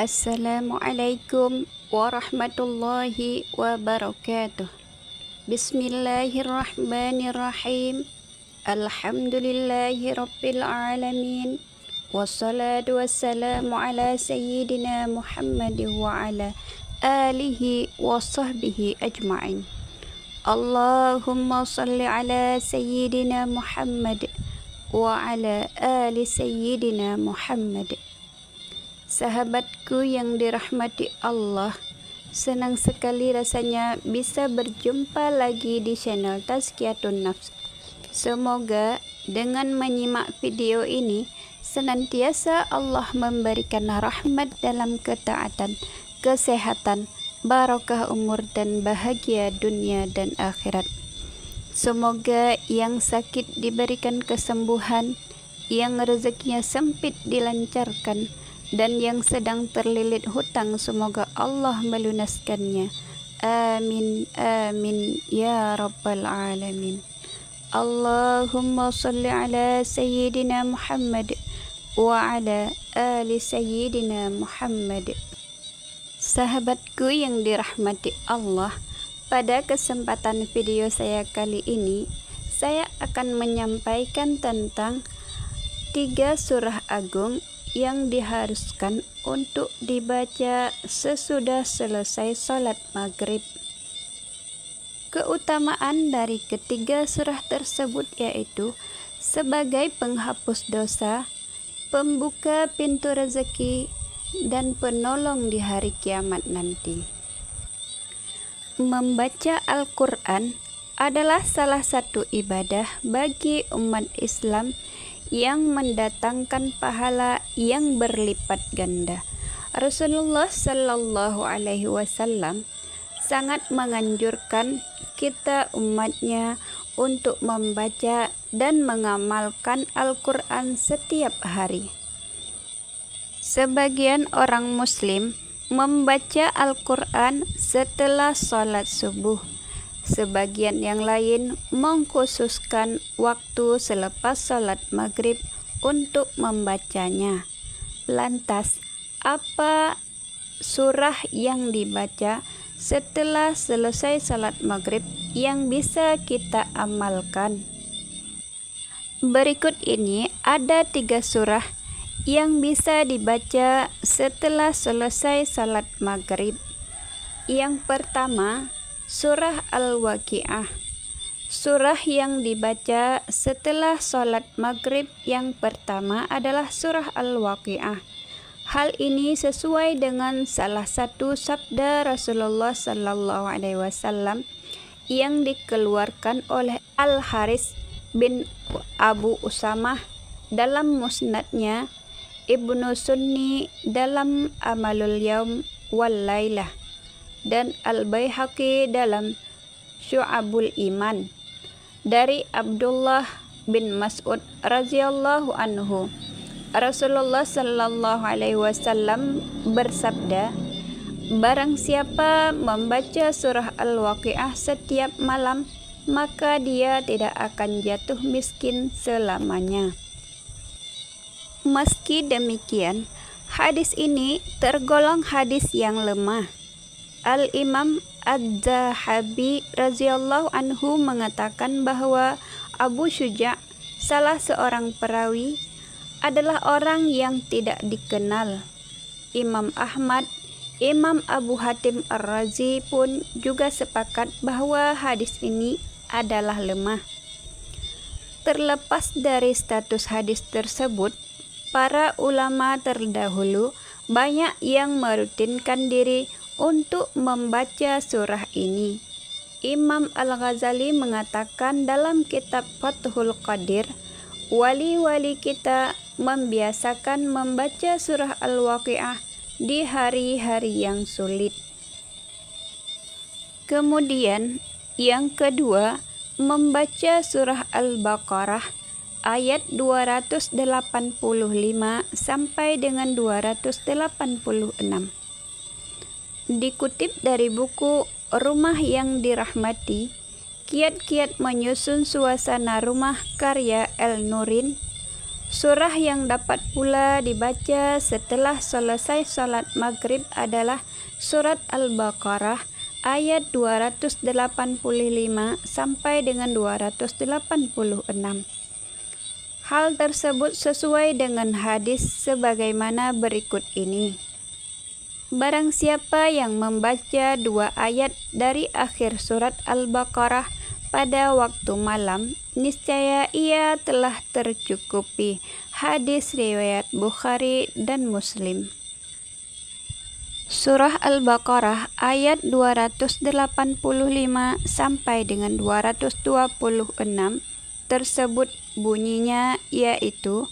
Assalamualaikum warahmatullahi wabarakatuh. Bismillahirrahmanirrahim. Alhamdulillahi rabbil alamin. Wassalatu wassalamu ala sayyidina Muhammad wa ala alihi wa sahbihi ajma'in. Allahumma salli ala sayyidina Muhammad wa ala ali sayyidina Muhammad. Sahabatku yang dirahmati Allah, senang sekali rasanya bisa berjumpa lagi di channel Tazkiyatun Nafs. Semoga dengan menyimak video ini senantiasa Allah memberikan rahmat dalam ketaatan, kesehatan, barokah umur dan bahagia dunia dan akhirat. Semoga yang sakit diberikan kesembuhan, yang rezekinya sempit dilancarkan, dan yang sedang terlilit hutang semoga Allah melunaskannya. Amin amin ya rabbal alamin. Allahumma salli ala sayyidina Muhammad wa ala ali sayyidina Muhammad. Sahabatku yang dirahmati Allah, pada kesempatan video saya kali ini saya akan menyampaikan tentang 3 surah agung yang diharuskan untuk dibaca sesudah selesai sholat maghrib. Keutamaan dari ketiga surah tersebut yaitu sebagai penghapus dosa, pembuka pintu rezeki, dan penolong di hari kiamat nanti. Membaca Al-Quran adalah salah satu ibadah bagi umat Islam yang mendatangkan pahala yang berlipat ganda. Rasulullah Sallallahu Alaihi Wasallam sangat menganjurkan kita umatnya untuk membaca dan mengamalkan Al-Quran setiap hari. Sebagian orang Muslim membaca Al-Quran setelah sholat subuh. Sebagian yang lain mengkhususkan waktu selepas sholat maghrib untuk membacanya. Lantas, apa surah yang dibaca setelah selesai sholat maghrib yang bisa kita amalkan? Berikut ini ada 3 surah yang bisa dibaca setelah selesai sholat maghrib. Yang pertama, Surah Al-Waqiah. Surah yang dibaca setelah sholat maghrib yang pertama adalah Surah Al-Waqiah. Hal ini sesuai dengan salah satu sabda Rasulullah Sallallahu Alaihi Wasallam yang dikeluarkan oleh Al-Haris bin Abu Usamah dalam musnadnya, Ibnu Sunni dalam Amalul Yaum wal Lailah, dan Al-Baihaqi dalam Syu'abul Iman dari Abdullah bin Mas'ud radhiyallahu anhu. Rasulullah sallallahu alaihi wasallam bersabda, barang siapa membaca surah Al-Waqiah setiap malam, maka dia tidak akan jatuh miskin selamanya. Meski demikian, hadis ini tergolong hadis yang lemah. Al-Imam Az-Zahabi radhiyallahu anhu mengatakan bahwa Abu Syuja', salah seorang perawi, adalah orang yang tidak dikenal. Imam Ahmad, Imam Abu Hatim Ar-Razi pun juga sepakat bahwa hadis ini adalah lemah. Terlepas dari status hadis tersebut, para ulama terdahulu banyak yang merutinkan diri untuk membaca surah ini. Imam Al-Ghazali mengatakan dalam kitab Fathul Qadir, wali-wali kita membiasakan membaca surah Al-Waqiah di hari-hari yang sulit. Kemudian yang kedua, membaca surah Al-Baqarah ayat 285 sampai dengan 286. Dikutip dari buku Rumah yang Dirahmati, Kiat-Kiat Menyusun Suasana Rumah karya El Nurin, Surah yang dapat pula dibaca setelah selesai salat maghrib adalah surat Al-Baqarah ayat 285 sampai dengan 286. Hal tersebut sesuai dengan hadis sebagaimana berikut ini. Barang siapa yang membaca 2 ayat dari akhir surat Al-Baqarah pada waktu malam, niscaya ia telah tercukupi. Hadis riwayat Bukhari dan Muslim. Surah Al-Baqarah ayat 285 sampai dengan 226 tersebut bunyinya yaitu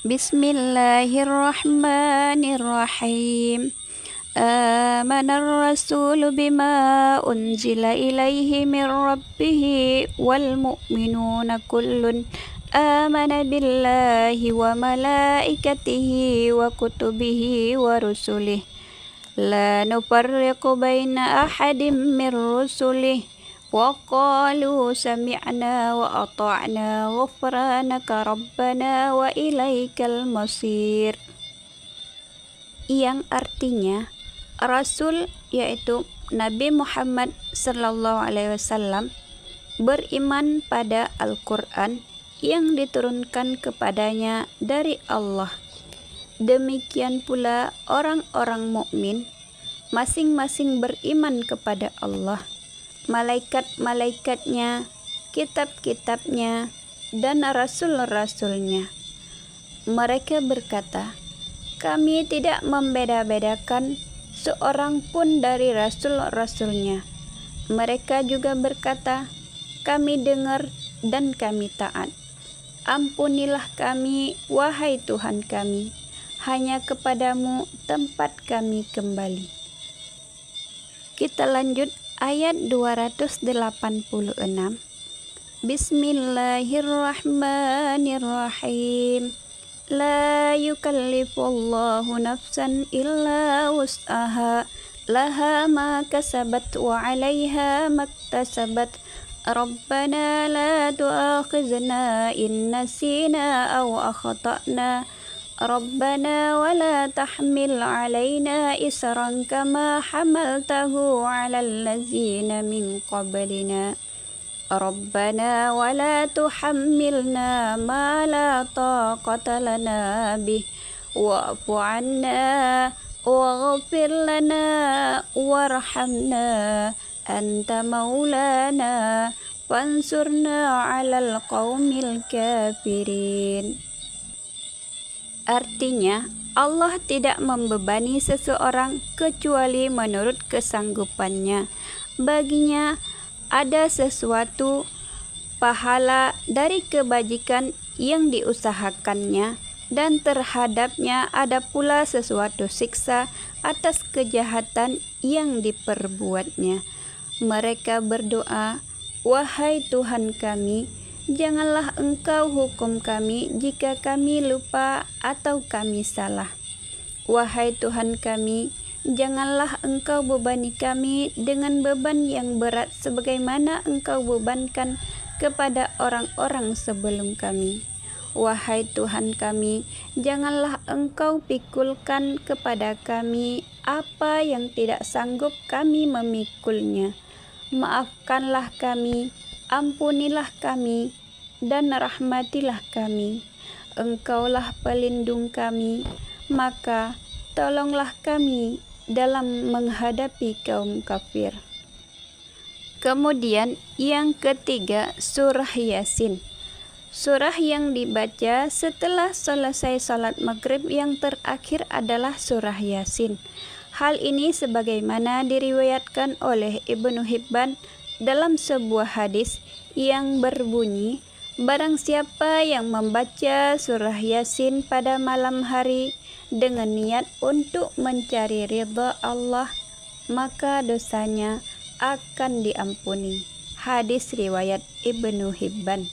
Bismillahirrahmanirrahim. Amanar rasulu bima unzila ilaihi min rabbihi wal mu'minuna kullun amana billahi wa malaikatihi wa kutubihi wa rusulih la nufarriqu baina ahadim min rusulih wa qalu sami'na wa ata'na ghufranaka rabbana wa ilaikal masir, yang artinya Rasul yaitu Nabi Muhammad sallallahu alaihi wasallam beriman pada Al-Quran yang diturunkan kepadanya dari Allah. Demikian pula orang-orang mukmin masing-masing beriman kepada Allah, malaikat-malaikatnya, kitab-kitabnya, dan rasul-rasulnya. Mereka berkata, kami tidak membeda-bedakan seorang pun dari rasul-rasulnya. Mereka juga berkata, kami dengar dan kami taat. Ampunilah kami, wahai Tuhan kami, hanya kepadamu tempat kami kembali. Kita lanjut ayat 286. Bismillahirrahmanirrahim. La yukallifullahu nafsan illa wus'aha laha ma kasabat wa 'alaiha maktasabat. Rabbana la tu'akhizna in nasina aw akhtana. Rabbana wa la tahmil 'alaina isran kama hamaltahu 'alal ladzina min qablina. Rabbana wa la tuhammilna ma la taqata lana bih wa'fu 'anna waghfir lana warhamna anta maulana fansurna 'alal qaumil kafirin. Artinya, Allah tidak membebani seseorang kecuali menurut kesanggupannya. Baginya ada sesuatu pahala dari kebajikan yang diusahakannya, dan terhadapnya ada pula sesuatu siksa atas kejahatan yang diperbuatnya. Mereka berdoa, wahai Tuhan kami, janganlah Engkau hukum kami jika kami lupa atau kami salah. Wahai Tuhan kami, janganlah Engkau bebani kami dengan beban yang berat sebagaimana Engkau bebankan kepada orang-orang sebelum kami. Wahai Tuhan kami, janganlah Engkau pikulkan kepada kami apa yang tidak sanggup kami memikulnya. Maafkanlah kami, ampunilah kami, dan rahmatilah kami. Engkaulah pelindung kami, maka tolonglah kami dalam menghadapi kaum kafir. Kemudian yang ketiga, surah Yasin. Surah yang dibaca setelah selesai salat maghrib yang terakhir adalah surah Yasin. Hal ini sebagaimana diriwayatkan oleh Ibnu Hibban dalam sebuah hadis yang berbunyi, barang siapa yang membaca surah Yasin pada malam hari dengan niat untuk mencari ridha Allah, maka dosanya akan diampuni. Hadis riwayat Ibnu Hibban.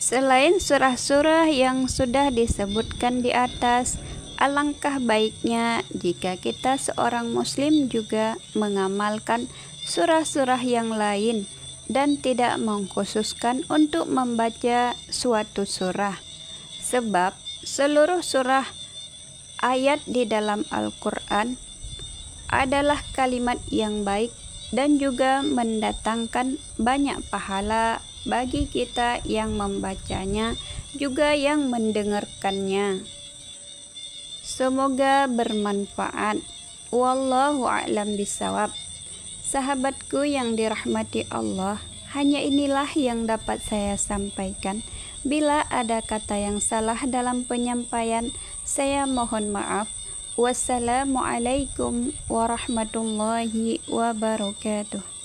Selain surah-surah yang sudah disebutkan di atas, alangkah baiknya jika kita seorang muslim juga mengamalkan surah-surah yang lain dan tidak mengkhususkan untuk membaca suatu surah, sebab seluruh surah ayat di dalam Al-Quran adalah kalimat yang baik dan juga mendatangkan banyak pahala bagi kita yang membacanya, juga yang mendengarkannya. Semoga bermanfaat. Wallahu a'lam bishawab. Sahabatku yang dirahmati Allah, hanya inilah yang dapat saya sampaikan. Bila ada kata yang salah dalam penyampaian, saya mohon maaf. Wassalamualaikum warahmatullahi wabarakatuh.